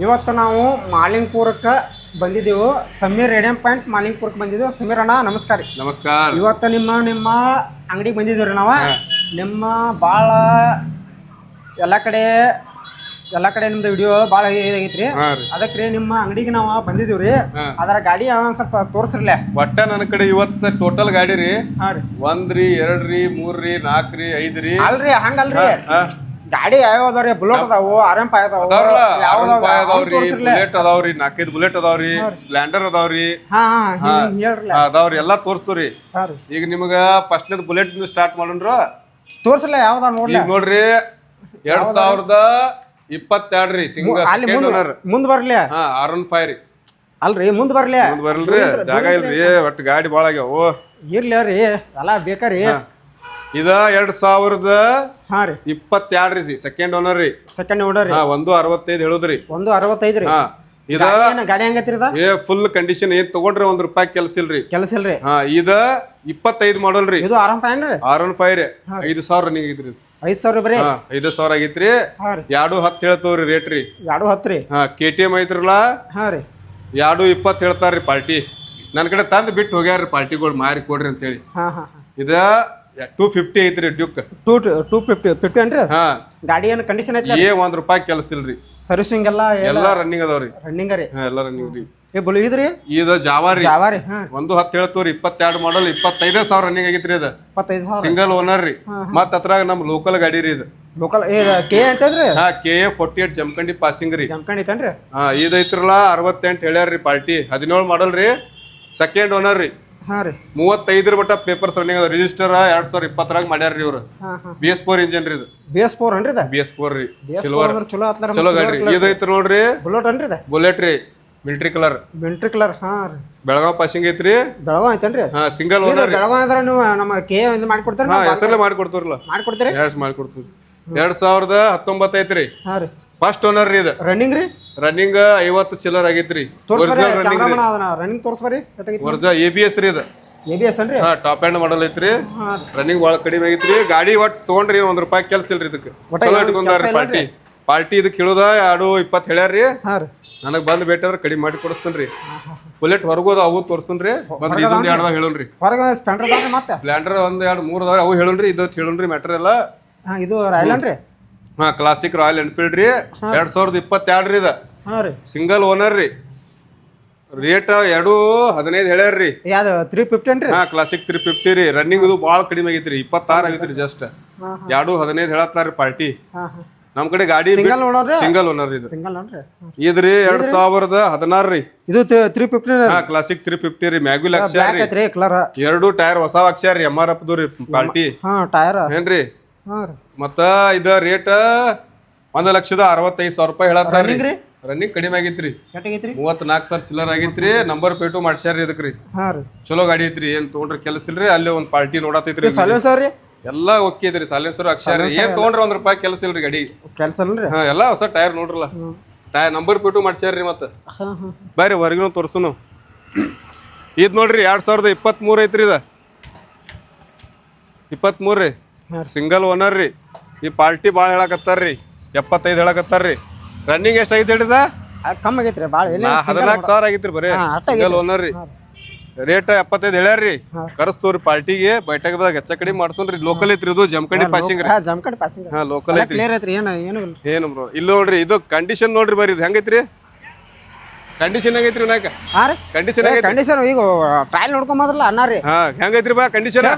ಇವತ್ತು ನಾವು ಮಾಲಿಂಗ್ಪುರಕ್ಕೆ ಬಂದಿದ್ದೆವು. ಸಮೀರ್ ರೇಡಿಯಂ ಪಾಯಿಂಟ್ ಮಾಲಿಂಗ್ಪುರಕ್ಕೆ ಬಂದಿದ್ದೆವು. ಸಮೀರ್ ಅಣ್ಣ ನಮಸ್ಕಾರ ರೀ. ನಮಸ್ಕಾರ. ಇವತ್ತು ನಿಮ್ಮ ಅಂಗಡಿಗೆ ಬಂದಿದ್ದೀವಿ ರೀ ನಾವು. ನಿಮ್ಮ ಭಾಳ ಎಲ್ಲ ಕಡೆ ನಿಮ್ದು ವಿಡಿಯೋ ಭಾಳ ಇದಾಗೈತ್ರಿ. ಅದಕ್ಕೆ ರೀ ನಿಮ್ಮ ಅಂಗಡಿಗೆ ನಾವು ಬಂದಿದ್ದೀವಿ ರೀ. ಅದರ ಗಾಡಿ ಸ್ವಲ್ಪ ತೋರಿಸ್ರಲ್ಲ. ಒಟ್ಟ ನನ್ನ ಕಡೆ ಇವತ್ತು ಟೋಟಲ್ ಗಾಡಿ ರೀ. ಹಾಂ ರೀ. 1 ರೀ 2 ರೀ 3 ರೀ 4 ರೀ 5 ರೀ. ಅಲ್ರಿ ಹಂಗಲ್ರಿ, ಗಾಡಿ ಯಾವ ಅದಾವ್ರಿ? ಬುಲೆಟ್ ಅದಾವು, RM5 ಅದಾವು, ಬುಲೆಟ್ ಅದಾವ್ರಿ, 4-5 ಬುಲೆಟ್ ಅದಾವ್ರಿ, ಸ್ಪ್ಲೆಂಡರ್ ಅದಾವ್ರಿ, ಅದಾವ್ರಿ, ಎಲ್ಲಾ ತೋರಿಸ್ತೀವ್ರಿ. ಈಗ ನಿಮಗ ಫಸ್ಟ್ನೇದ್ ಬುಲೆಟ್ ಸ್ಟಾರ್ಟ್ ಮಾಡೋಣ್ರ. ತೋರ್ಸಲ್ಲ ಯಾವ್ದ ನೋಡ್ಲಿ. ಈಗ ನೋಡ್ರಿ 2022 ರೀ ಮುಂದ್ ಬರ್ಲಿ. R15 ರೀ. ಅಲ್ರಿ ಮುಂದ್ ಬರ್ಲಿ. ಬರ್ಲ್ರಿ, ಜಾಗ ಇಲ್ರಿ, ಒಟ್ಟು ಗಾಡಿ ಬಾಳ ಆಗ್ಯಾವ. ಇರ್ಲಿ ರೀ, ಎಲ್ಲ ಬೇಕಾರಿ. ಇದ 2022 ರೀ, ಸೆಕೆಂಡ್ ಓನರ್ ರೀ. ಸೆಕೆಂಡ್ ಓನರ್ ರೀ. 165 ಹೇಳುದ್ರಿ. 165 ರೀ. ಇದ ಗಾಡಿ ಹೆಂಗೈತ್ರಿ? ಫುಲ್ ಕಂಡೀಷನ್, ಏನ್ ತಗೊಂಡ್ರಿ ₹1 ಕೆಲಸ ಇಲ್ರಿ. ಕೆಲಸ ಇಲ್ರಿ. ಇದ 25 ಮಾಡಲ್ ರೀ. ಇದು R15 ರೀ. R15 ರೀ. 5,000 ರನ್ನಿಂಗ್ ಐತ್ರಿ. 5,000 ಬರೀ. 5,000 ಆಗೈತ್ರಿ. 210 ಹೇಳ್ತವ್ರಿ ರೇಟ್ ರೀ. 210 ರೀ. KTM ಐತ್ರಲ್ಲ. ಹಾ ರೀ. 220 ಹೇಳ್ತಾರ್ರಿ ಪಾರ್ಟಿ. ನನ್ನ ಕಡೆ ತಂದು ಬಿಟ್ಟು ಹೋಗ್ಯಾರ್ರಿ ಪಾರ್ಟಿಗಳು, ಮಾರಿ ಕೊಡ್ರಿ ಅಂತೇಳಿ. ಇದ 250 ಐತ್ರಿ ಡ್ಯೂಕ್. 250 ಅನ್ರಿ. ಗಾಡಿ ಏನು ಕಂಡೀಷನ್ ಐತಿ? ₹1 ಕೆಲಸ ಇಲ್ರಿ. ಸರ್ವಿಸಿಂಗ್ ಎಲ್ಲ ರನ್ನಿಂಗ್ ಅದಾವ್ರಿ. ರನ್ನಿಂಗ್ ರೀ. ಎಲ್ಲ ರನ್ನಿಂಗ್ ರೀ. ಇದ್ರಿ ಇದು ಜಾವಾ ರೀ. 110 ಹೇಳ್ತವ್ರಿ. 22 ಮಾಡಲ್ 25,000 ರನ್ನಿಂಗ್ ಆಗೈತ್ರಿ. ಇದು 25,000 ಸಿಂಗಲ್ ಓನರ್ ರೀ. ಮತ್ತ ಅದ್ರಾಗ ನಮ್ ಲೋಕಲ್ ಗಾಡಿ ರೀ. ಇದು local KA ಅಂತಂದ್ರಿ. KA 48 Jamkhandi passing ರೀ. ಜಮಖಂಡಿ ಐತನ್ರಿ. ಇದು ಐತ್ರಲ್ಲ 68 ಹೇಳ್ಯಾರ್ರಿ ಪಾರ್ಟಿ. 17 ಮಾಡಲ್ ರೀ, ಸೆಕೆಂಡ್ ಓನರ್ ರೀ. 35 ಮಟ್ಟ ಪೇಪರ್ಸ್ ರನ್ನಿಂಗ್ ಅದ. ರಿಜಿಸ್ಟರ್ 2020 ಮಾಡ್ಯಾರ್ರಿ ಇವ್ರು. BS4 ಇಂಜಿನ್ ರೀ. ಇದು BS4 ಅನ್ರಿ. BS4 ರೀ, ಸಿಲ್ವರ್ ಚಲೋ ಗಾಡಿ. ಇದು ಐತ್ರಿ ನೋಡ್ರಿ, ಬುಲೆಟ್ ಅನ್ರಿ. ಬುಲೆಟ್ ರೀ, ಮಿಲಿಟರಿ ಕಲರ್. ಬೆಳಗಾವ್ ಪಾಸಿಂಗ್ ಐತ್ರಿ. ಬೆಳಗಾವ್ ಐತನ್ರಿ. Single owner. ಬೆಳಗಾವ್ ಅಂದ್ರೆ ನೀವು ನಮ್ಮ KA ಮಾಡಿಕೊಡ್ತಾರ. ಹೆಸರಲ್ಲೇ ಮಾಡಿಕೊಡ್ತಾರಲ್ಲ. ಮಾಡ್ಕೊಡ್ತೀರಿ. ಮಾಡ್ಕೊಡ್ತೀವಿ. 2019 ಐತ್ರಿ. ಫಸ್ಟ್ ಓನರ್ ರೀ. ಇದು ರನ್ನಿಂಗ್ ರೀ. ರನ್ನಿಂಗ್ 50 ಚಿಲ್ಲರ್ ಆಗೈತ್ರಿ. ರನ್ನಿಂಗ್ ತೋರ್ಸ್ಬರಿ. ABS ರೀ. ಇದು ABS ಅನ್ರಿ. ಟಾಪ್ ಎಂಡ್ ಮಾಡಲ್ ಐತ್ರಿ. ರನ್ನಿಂಗ್ ಭಾಳ ಕಡಿಮೆ ಆಗೈತ್ರಿ. ಗಾಡಿ ಒಟ್ಟು ತಗೊಂಡ್ರಿ ₹1 ಕೆಲಸ ಇಲ್ರಿ. ಇದಕ್ಕೆ ಚಲೋ ಇಟ್ಕೊಂಡಾರ್ರಿ ಪಾರ್ಟಿ. ಇದಕ್ಕೆ ಹೇಳುದ 220 ಹೇಳ್ಯಾರ್ರಿ. ನನಗ್ ಬಂದ್ ಬೇಟಾದ್ರೆ ಕಡಿಮೆ ಮಾಡಿ ಕೊಡಿಸ್ತೇನ್ರಿ. ಬುಲೆಟ್ ಹೊರಗೋದ ಅವು ತೋರ್ಸನ್ರಿ. ಬಂದ್ ಇದೊಂದು 2 ಹೇಳೋನ್ರಿ. ಸ್ಪ್ಲೆಂಡರ್ 1 2 3 ಅದಾವ, ಅವು ಹೇಳೋನ್ರಿ. ಇದು ಹೇಳೋನ್ರಿ ಮ್ಯಾಟ್ರ್ ಎಲ್ಲ. ಇದು ರಾಯಲ್ ಅನ್ರಿ. ಕ್ಲಾಸಿಕ್ ರಾಯಲ್ ಎನ್ಫೀಲ್ಡ್ ರೀ. 2022 ರೀ. ಇದು ಸಿಂಗಲ್ ಓನರ್ ರೀ. ರೇಟ್ 215 ಹೇಳ್ಯಾರ್ರಿ. 350 ಅನ್ರಿ. ಕ್ಲಾಸಿಕ್ 350 ರೀ. ರನ್ನಿಂಗ್ ಇದು ಭಾಳ ಕಡಿಮೆ ಆಗೈತ್ರಿ. 26 ಆಗೈತ್ರಿ. ಜಸ್ಟ್ 215 ಹೇಳತ್ತಾರ್ರಿ ಪಾರ್ಟಿ. ನಮ್ ಕಡೆ ಗಾಡಿ ಸಿಂಗಲ್ ಓನರ್ ಇದು. ಇದ್ರಿ 2016 ರೀ. ಇದು 350 ಕ್ಲಾಸಿಕ್ 350 ರೀ. ಮ್ಯಾಗ್ಯುಲ್ ಅಕ್ಷರ ರೀ. 2 ಟೈರ್ ಹೊಸ ಅಕ್ಷರ ರೀ. MRF ರೀ ಪಾರ್ಟಿ. ಏನ್ರಿ ಮತ್ತ ಇದ ರೇಟ್ ₹1,65,000 ಹೇಳತ್ತಾರ್ರಿ. ರನ್ನಿಂಗ್ ಕಡಿಮೆ ಆಗೈತ್ರಿ. 34,000 ಚಿಲ್ಲರ್ ಆಗೈತ್ರಿ. Number plate ಮಾಡ್ಸ್ಯಾರ್ರಿ. ಇದಕ್ರಿ ಚಲೋ ಗಾಡಿ ಐತ್ರಿ. ಏನ್ ತಗೊಂಡ್ರಿ ಕೆಲಸ ಇಲ್ರಿ. ಅಲ್ಲಿ ಒಂದ್ ಪಾರ್ಟಿ ನೋಡತೈತ್ರಿ. ಎಲ್ಲ ಓಕೆ ಐತ್ರಿ. ಸಾಲೇಶ್ವರ ಅಕ್ಷರ. ಏನ್ ತಗೊಂಡ್ರಿ ₹1 ಕೆಲಸ ಇಲ್ರಿ. ಗಾಡಿ ಕೆಲಸ ಇಲ್ರಿ. ಎಲ್ಲ ಹೊಸ ಟೈರ್ ನೋಡ್ರಲ್ಲ. ಟೈರ್ ನಂಬರ್ ಪ್ಲೇಟು ಮಾಡ್ಸ್ಯಾರ್ರಿ. ಮತ್ತ ಬರ್ರಿ ಹೊರಗಿನ ತೋರ್ಸುನು. ಇದ್ ನೋಡ್ರಿ 2023 ಐತ್ರಿ. ಇದ 23 ರೀ. ಸಿಂಗಲ್ ಓನರ್ ರೀ. ಈ ಪಾರ್ಟಿ ಭಾಳ ಹೇಳಕತ್ತಾರ್ರಿ. 75 ಹೇಳಕತ್ತಾರ್ರಿ. ರನ್ನಿಂಗ್ ಎಷ್ಟ್ ಆಗೈತಿ ಹೇಳಿದ? ಕಮ್ಮಿ ಆಗೈತ್ರಿ. 14,000 ಆಗೈತ್ರಿ. ಬರೀ ಸಿಂಗಲ್ ಓನರ್ ರೀ. ರೇಟ್ 75 ಹೇಳ್ಯಾರ್ರಿ. ಕರೆಸ್ತವ್ರಿ ಪಾರ್ಟಿಗೆ. ಬೈಟಕದಾಗ ಹೆಚ್ಚ ಕಡಿಮೆ ಮಾಡ್ಸೋನ್ರಿ. ಲೋಕಲ್ ಐತ್ರಿ. ಇದು ಜಮಖಂಡಿ ಪಾಸಿಂಗ್ ರೀ. ಲೋಕಲ್ ಐತ್ರಿ. ಏನು ಬ್ರೋ ಇಲ್ಲಿ ನೋಡ್ರಿ. ಇದು ಕಂಡೀಷನ್ ನೋಡ್ರಿ. ಬರ್ರಿ ಇದು ಹೆಂಗೈತ್ರಿ? ಕಂಡೀಷನ್ ಆಗೈತ್ರಿ. ಕಂಡೀಷನ್ ಈಗ ಟ್ರಯಲ್ ನೋಡ್ಕೊಂಬದ್ರಲ್ಲ ಅಣ್ಣಾರಿ. ಹೆಂಗೈತ್ರಿ ಬಾ ಕಂಡೀಷನ್?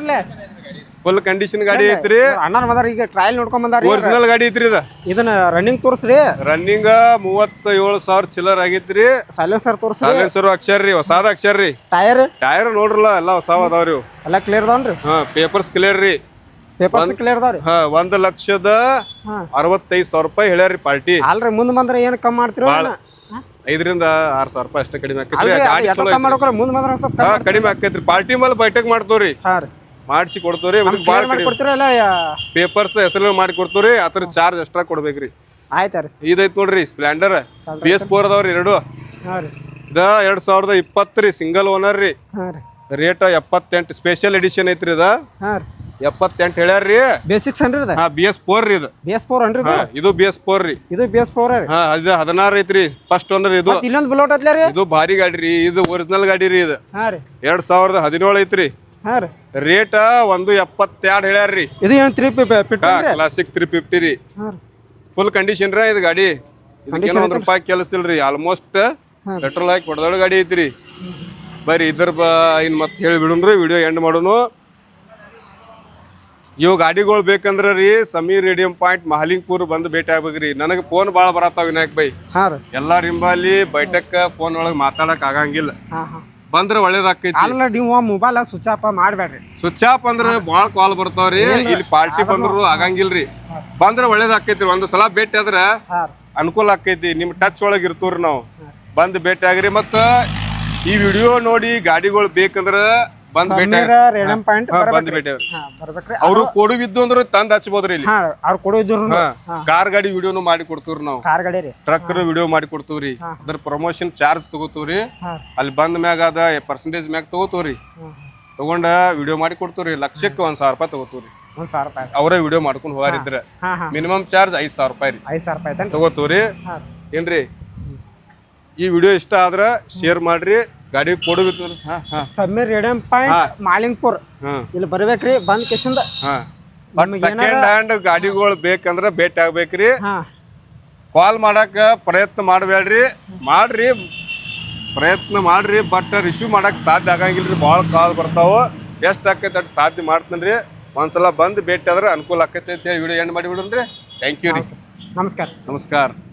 ಫುಲ್ ಕಂಡೀಷನ್ ಗಾಡಿ ಐತ್ರಿ. ಅಣ್ಣಾರ್ ಬಂದಾರ. ಈಗ ಟ್ರಯಲ್ ನೋಡ್ಕೊಂಡ್ ಬಂದಾರ. ಒರಿಜಿನಲ್ ಗಾಡಿ ಐತ್ರಿ. ಇದನ್ನ ರನ್ನಿಂಗ್ ತೋರ್ಸ್ರಿ. ರನ್ನಿಂಗ್ 37,000 ಚಿಲ್ಲರ್ ಆಗೈತ್ರಿ. ಸೈಲೆನ್ಸರ್ ತೋರ್ಸ್ರಿ. ಸೈಲೆನ್ಸರ್ ಅಕ್ಷರ ರೀ. ಹೊಸಾದ ಅಕ್ಷರ ರೀ. ಟೈರ್ ನೋಡ್ರಲ್ಲ ಎಲ್ಲ ಹೊಸಾವ ಅದಾವ್ರಿ. ಎಲ್ಲ ಕ್ಲಿಯರ್ ಅದಾವ್ರಿ. ಪೇಪರ್ಸ್ ಕ್ಲಿಯರ್ ರೀ. ಪೇಪರ್ಸ್ ಕ್ಲಿಯರ್ ಅದಾವ್ರಿ. ₹1,65,000 ಹೇಳ್ಯಾರ್ರಿ ಪಾರ್ಟಿ. ಅಲ್ರಿ ಮುಂದ್ ಬಂದ್ರೆ ಏನ್ ಕಮ್ಮಿ ಮಾಡ್ತೀರಿ? 5,000 to 6,000 ಅಷ್ಟೇ ಕಡಿಮೆ ಆಕೈತ್ರಿ. ಕಡಿಮೆ ಆಕೈತ್ರಿ. ಪಾರ್ಟಿ ಮೇಲೆ ಬೈಟಕ್ ಮಾಡ್ತವ್ರಿ. ಮಾಡಿಸಿ ಕೊಡ್ತವ್ರಿ. ಪೇಪರ್ಸ್ ಹೆಸರು ಮಾಡಿ ಕೊಡ್ತವ್ರಿ. ಅದ್ರ ಚಾರ್ಜ್ ಎಕ್ಸ್ಟ್ರಾ ಕೊಡ್ಬೇಕ್ರಿ. ಆಯ್ತಾರ. ಇದೈತ್ ನೋಡ್ರಿ ಸ್ಪ್ಲೆಂಡರ್. BS4 ಅದಾವ್ರಿ 2. ಇದ 2020 ರೀ. ಸಿಂಗಲ್ ಓನರ್ ರೀ. ರೇಟ್ 78 ಸ್ಪೆಷಲ್ ಎಡಿಷನ್ ಐತ್ರಿ. ಇದ 78 ಹೇಳ್ಯಾರ್ರಿ. ಬೇಸಿಕ್ಸ್ ಅನ್ರಿ ಇದು ಹಾ BS4 ರೀ ಇದು. BS4 ಅನ್ರಿ ಇದು? ಇದು BS4 ರೀ. ಇದು BS4 ರೀ. ಹಾ ಇದು 16 ಐತ್ರಿ ಫಸ್ಟ್ ಒಂದ್ರಿ ಇದು. ಇಲ್ಲೊಂದು ಬುಲೋಟ್ ಐತ್ಲ ರೀ? ಇದು ಭಾರಿ ಗಾಡಿ ರೀ, ಇದು ಒರಿಜಿನಲ್ ಗಾಡಿ ರೀ ಇದು. ಹಾ ರೀ 2017 ಐತ್ರಿ. ಹಾ ರೀ ರೇಟ್ 172 ಹೇಳ್ಯಾರ್ರಿ. ಇದು ಏನು 350 ಕ್ಲಾಸಿಕ್ 350 ರೀ. ಹಾ ರೀ ಫುಲ್ ಕಂಡೀಷನ್ ರೀ ಇದು ಗಾಡಿ. ಇದಕ್ಕೇನು 1 ರೂಪಾಯಿ ಕೆಲಸ ಇಲ್ರಿ. ಆಲ್ಮೋಸ್ಟ್ ಪೆಟ್ರೋಲ್ ಹಾಕಿ ಹೊಡೆದೊಳ ಗಾಡಿ ಐತ್ರಿ. ಬರ್ರಿ ಇದ್ರ ಇನ್ ಮತ್ತೆ ಹೇಳಿ ಬಿಡುನ್ರಿ, ವಿಡಿಯೋ ಎಂಡ್ ಮಾಡೋನು. ಇವು ಗಾಡಿಗಳು ಬೇಕಂದ್ರ ರೀ ಸಮೀರ್ ರೇಡಿಯಂ ಪಾಯಿಂಟ್ ಮಹಾಲಿಂಗ್ಪುರ್ ಬಂದು ಭೇಟಿ ಆಗ್ಬೇಕ್ರಿ. ನನಗೆ ಫೋನ್ ಭಾಳ ಬರತ್ತಾವ ವಿನಾಯಕ್ ಬೈ. ಹಾ ರೀ ಎಲ್ಲಾ ರಿಂಬಾಲಿ ಬೈಟಕ್ ಫೋನ್ ಒಳಗೆ ಮಾತಾಡಕ್ ಆಗಂಗಿಲ್ಲ. ಹಾ ಹಾ ಬಂದ್ರ ಒಳ್ಳೇದಾಕೈತಿ. ಅಲ್ಲ ನೀವು ಮೊಬೈಲ್ ಸ್ವಿಚ್ ಆಫ್ ಮಾಡ್ಬೇಡ್ರಿ. ಸ್ವಿಚ್ ಆಫ್ ಅಂದ್ರ ಬಾಳ ಕಾಲ್ ಬರ್ತಾವ್ರಿ. ಇಲ್ಲಿ ಪಾರ್ಟಿ ಬಂದ್ರು ಆಗಂಗಿಲ್ರಿ. ಬಂದ್ರ ಒಳ್ಳೇದಾಕೈತಿ. ಒಂದ್ ಸಲ ಭೇಟಿ ಆದ್ರ ಹಾ ಅನುಕೂಲ ಆಕೈತಿ. ನಿಮ್ ಟಚ್ ಒಳಗೆ ಇರ್ತವ್ರಿ ನಾವು. ಬಂದ್ ಭೇಟಿ ಆಗ್ರಿ. ಮತ್ತ ಈ ವಿಡಿಯೋ ನೋಡಿ ಗಾಡಿಗಳು ಬೇಕಂದ್ರ ಬಂದ್ ಭೇಟಿ ರೇಡಿಯಂ ಪಾಯಿಂಟ್ ಬಂದ್ ಭೇಟಿ ಬರ್ಬೇಕ್ರಿ. ಅವ್ರು ಕೊಡುವಿದ್ದು ಅಂದ್ರ ತಂದ್ ಹಚ್ಬೋದ್ರಿ ಇಲ್ಲಿ. ಹಾ ಅವ್ರು ಕೊಡೋದ್ರು ಕಾರ್ ಗಾಡಿ ವಿಡಿಯೋನು ಮಾಡಿ ಕೊಡ್ತೀವ್ರಿ ನಾವು. ಕಾರ್ ಗಾಡಿ ರೀ. ಟ್ರಕ್ ವಿಡಿಯೋ ಮಾಡಿ ಕೊಡ್ತೀವ್ರಿ. ಅದ್ರ ಪ್ರಮೋಷನ್ ಚಾರ್ಜ್ ತಗೋತೀವ್ರಿ. ಅಲ್ಲಿ ಬಂದ ಮ್ಯಾಗ ಅದ ಪರ್ಸೆಂಟೇಜ್ ಮ್ಯಾಗ ತಗೋತೀವ್ರಿ. ತಗೊಂಡ ವಿಡಿಯೋ ಮಾಡಿ ಕೊಡ್ತೀವ್ರಿ. ಲಕ್ಷಕ್ಕೆ 1,000 ರೂಪಾಯಿ ತಗೋತೀವ್ರಿ. 1,000 ರೂಪಾಯಿ ಅವರೇ ವಿಡಿಯೋ ಮಾಡ್ಕೊಂಡು ಹೋಗಾರಿದ್ರ ಮಿನಿಮಮ್ ಚಾರ್ಜ್ 5,000 ರೂಪಾಯಿ ರೀ. 5,000 ರೂಪಾಯಿ ತಗೋತೀವ್ರಿ. ಏನ್ರಿ ಈ ವಿಡಿಯೋ ಇಷ್ಟ ಆದ್ರ ಶೇರ್ ಮಾಡ್ರಿ. ಗಾಡಿ ಕೊಡುವಿತ್ತು ಸಮೀರ್ ರೇಡಿಯಂ ಪಾಯಿಂಟ್ ಮಾಲಿಂಗ್ಪುರ್ ಇಲ್ಲಿ ಬರ್ಬೇಕ್ರಿ. ಬಂದ್ ಕೇಸಿಂದ ಸೆಕೆಂಡ್ ಹ್ಯಾಂಡ್ ಗಾಡಿಗಳು ಬೇಕಂದ್ರ ಭೇಟಿ ಆಗ್ಬೇಕ್ರಿ. ಕಾಲ್ ಮಾಡಾಕ ಪ್ರಯತ್ನ ಮಾಡಬೇಡ್ರಿ. ಮಾಡ್ರಿ ಪ್ರಯತ್ನ ಮಾಡ್ರಿ, ಬಟ್ ರಿಸೀವ್ ಮಾಡಕ್ ಸಾಧ್ಯ ಆಗಂಗಿಲ್ರಿ. ಭಾಳ ಕಾಲ್ ಬರ್ತಾವ. ಎಷ್ಟು ಆಕೈತೆ ಅಷ್ಟು ಸಾಧ್ಯ ಮಾಡ್ತೇನ್ರಿ. ಒಂದ್ಸಲ ಬಂದು ಭೇಟಿ ಆದ್ರೆ ಅನುಕೂಲ ಆಕೈತೆ ಅಂತ ಹೇಳಿ ವಿಡಿಯೋ ಎಂಡ್ ಮಾಡಿ ಬಿಡೋಣ್ರಿ. ಥ್ಯಾಂಕ್ ಯು ರೀ. ನಮಸ್ಕಾರ. ನಮಸ್ಕಾರ.